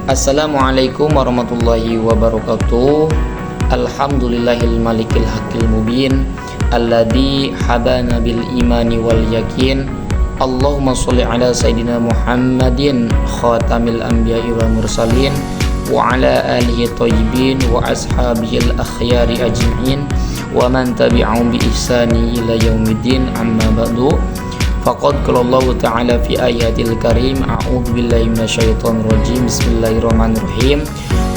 Assalamualaikum warahmatullahi wabarakatuh. Alhamdulillahil malikil haqqil mubin alladzi habana bil imani wal yakin. Allahumma sholli ala sayidina Muhammadin khatamil anbiya'i wal mursalin wa ala alihi thayyibin wa ashabihil akhyari ajma'in wa man tabi'ahum bi ihsani ila yaumiddin, amma ba'du. Faqad qala Allah Ta'ala fi ayatil karim, a'udzu billahi minasyaitonir rajim, bismillahirrahmanirrahim,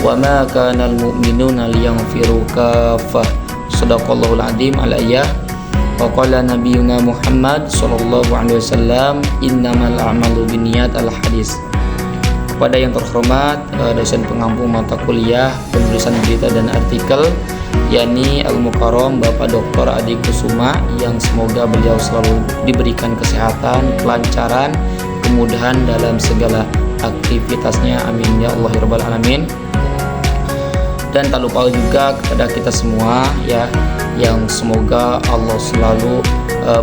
wa ma kana al mu'minuna liyanfiru kaffah, sadaqallahul azim. Al-ayah. Wa qala nabiyuna Muhammad sallallahu alaihi wasallam, innamal a'malu binniyat. Al-hadis. Kepada yang terhormat dosen pengampu mata kuliah penulisan berita dan artikel, yakni Al-Mukarram Bapak Dr. Adi Kusuma, yang semoga beliau selalu diberikan kesehatan, kelancaran, kemudahan dalam segala aktivitasnya, amin ya Allah ya rabbal alamin. Dan tak lupa juga kepada kita semua ya, yang semoga Allah selalu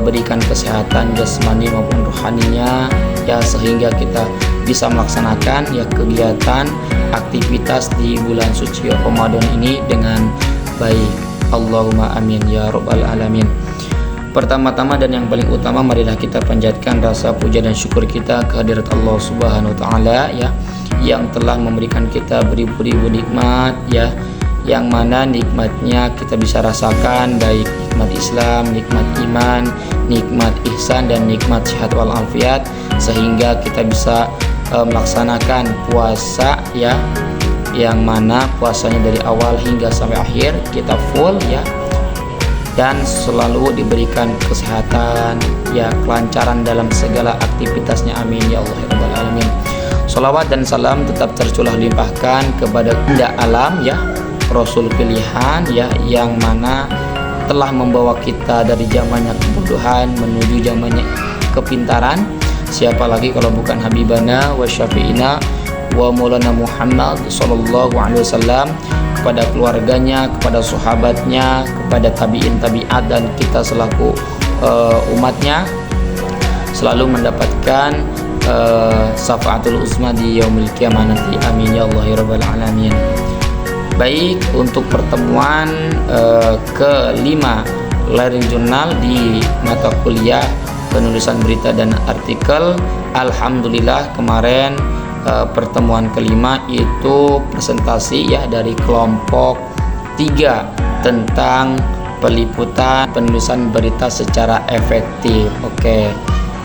berikan kesehatan jasmani maupun rohaninya ya, sehingga kita bisa melaksanakan ya kegiatan aktivitas di bulan suci Ramadan ini dengan baik. Allahumma amin ya rabbal alamin. Pertama-tama dan yang paling utama, marilah kita panjatkan rasa puja dan syukur kita kehadirat Allah Subhanahu wa taala ya, yang telah memberikan kita beribu-ribu nikmat ya, yang mana nikmatnya kita bisa rasakan, baik nikmat Islam, nikmat iman, nikmat ihsan, dan nikmat sehat walafiat, sehingga kita bisa melaksanakan puasa ya, yang mana puasanya dari awal hingga sampai akhir kita full ya, dan selalu diberikan kesehatan ya, kelancaran dalam segala aktivitasnya, amin ya Allah ya rabbal alamin. Sholawat dan salam tetap tercurah limpahkan kepada bunda alam ya, Rasul pilihan ya, yang mana telah membawa kita dari zamannya kebodohan menuju zamannya kepintaran. Siapa lagi kalau bukan Habibana wa Syafi'ina wa Maulana Muhammad sallallahu alaihi wasallam, kepada keluarganya, kepada sahabatnya, kepada tabi'in tabi'at, dan kita selaku umatnya selalu mendapatkan syafaatul uzma di yaumil qiyamah nanti, amin ya Allah ya rabbal alamin. Baik, untuk pertemuan kelima layering jurnal di mata kuliah penulisan berita dan artikel, alhamdulillah kemarin pertemuan kelima itu presentasi ya dari kelompok 3 tentang peliputan penulisan berita secara efektif. Oke,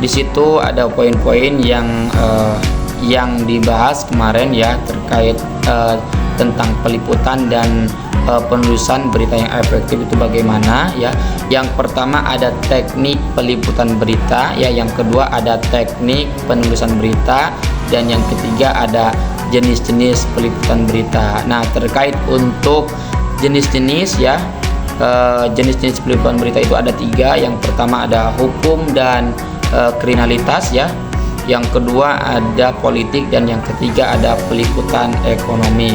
di situ ada poin-poin yang dibahas kemarin ya, terkait tentang peliputan dan penulisan berita yang efektif itu bagaimana ya. Yang pertama ada teknik peliputan berita ya, yang kedua ada teknik penulisan berita, dan yang ketiga ada jenis-jenis peliputan berita. Nah, terkait untuk jenis-jenis ya, jenis-jenis peliputan berita itu ada 3. Yang pertama ada hukum dan kriminalitas ya, yang kedua ada politik, dan yang ketiga ada peliputan ekonomi.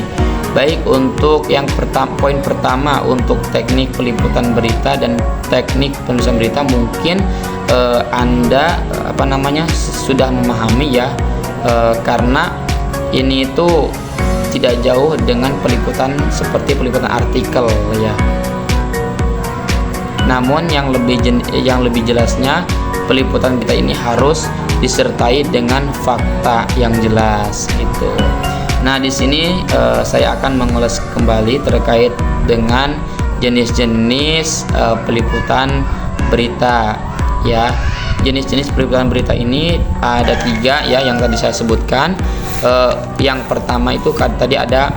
Baik, untuk yang poin pertama untuk teknik peliputan berita dan teknik penulisan berita, mungkin Anda sudah memahami ya, karena ini itu tidak jauh dengan peliputan seperti peliputan artikel ya. Namun yang lebih jelasnya, peliputan berita ini harus disertai dengan fakta yang jelas gitu. Nah, di sini saya akan mengulas kembali terkait dengan jenis-jenis peliputan berita ya. Jenis-jenis peliputan berita ini ada 3 ya, yang tadi saya sebutkan. Yang pertama itu tadi ada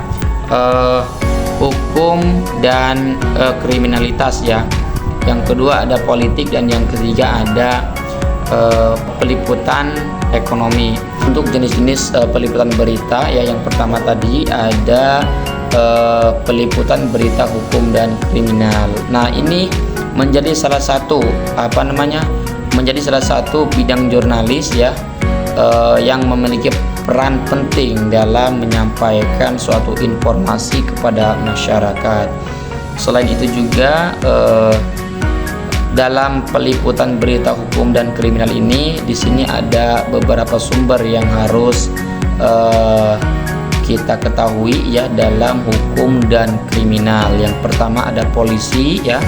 hukum dan kriminalitas ya. Yang kedua ada politik, dan yang ketiga ada peliputan ekonomi. Untuk jenis-jenis peliputan berita ya, yang pertama tadi ada peliputan berita hukum dan kriminal. Nah, ini menjadi salah satu bidang jurnalis ya, yang memiliki peran penting dalam menyampaikan suatu informasi kepada masyarakat. Selain itu juga dalam peliputan berita hukum dan kriminal ini, di sini ada beberapa sumber yang harus kita ketahui ya dalam hukum dan kriminal. Yang pertama ada polisi ya.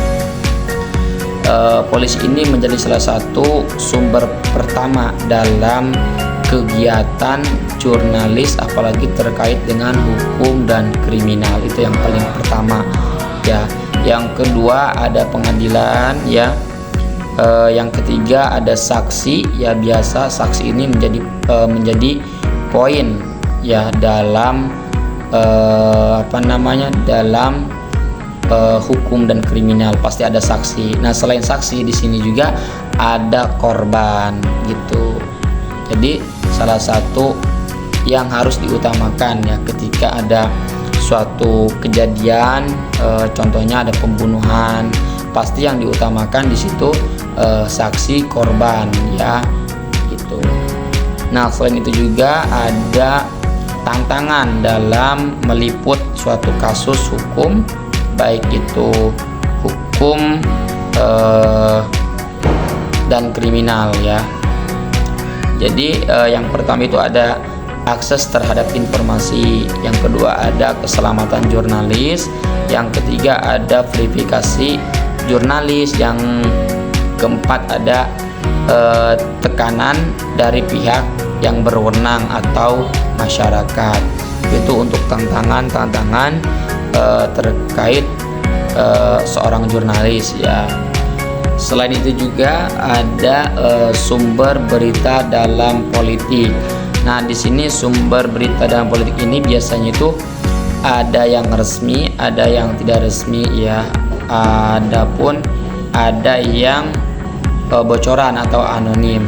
Polisi ini menjadi salah satu sumber pertama dalam kegiatan jurnalis, apalagi terkait dengan hukum dan kriminal. Itu yang paling pertama ya. Yang kedua ada pengadilan ya. Yang ketiga ada saksi ya. Biasa saksi ini menjadi poin ya dalam dalam hukum dan kriminal, pasti ada saksi. Nah, selain saksi di sini juga ada korban gitu. Jadi salah satu yang harus diutamakan ya ketika ada suatu kejadian, contohnya ada pembunuhan, pasti yang diutamakan di situ saksi korban ya gitu. Nah, selain itu juga ada tantangan dalam meliput suatu kasus hukum, baik itu hukum dan kriminal ya. Jadi yang pertama itu ada akses terhadap informasi, yang kedua ada keselamatan jurnalis, yang ketiga ada verifikasi jurnalis, yang keempat ada tekanan dari pihak yang berwenang atau masyarakat. Itu untuk tantangan terkait seorang jurnalis ya. Selain itu juga ada sumber berita dalam politik. Nah, di sini sumber berita dalam politik ini biasanya itu ada yang resmi, ada yang tidak resmi ya. Adapun ada yang bocoran atau anonim.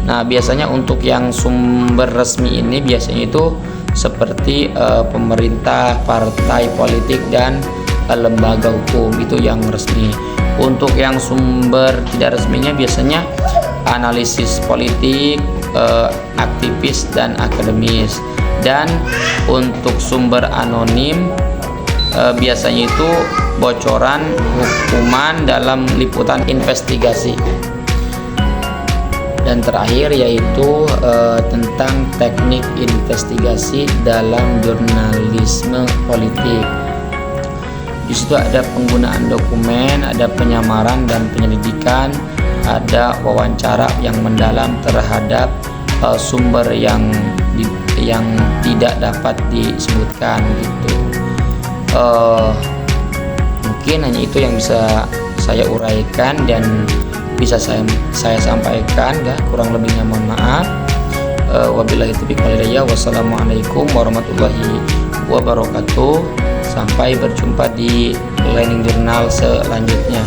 Nah, biasanya untuk yang sumber resmi ini biasanya itu seperti pemerintah, partai politik, dan lembaga hukum, itu yang resmi. Untuk yang sumber tidak resminya biasanya analisis politik, aktivis, dan akademis. Dan untuk sumber anonim biasanya itu bocoran hukuman dalam liputan investigasi. Dan terakhir yaitu tentang teknik investigasi dalam jurnalisme politik. Di situ ada penggunaan dokumen, ada penyamaran dan penyelidikan, ada wawancara yang mendalam terhadap sumber yang tidak dapat disebutkan gitu. Mungkin hanya itu yang bisa saya uraikan dan bisa saya sampaikan ya. Kurang lebihnya mohon maaf. Wabillahi taufiq wal hidayah. Wassalamualaikum warahmatullahi wabarakatuh. Sampai berjumpa di Learning Journal selanjutnya.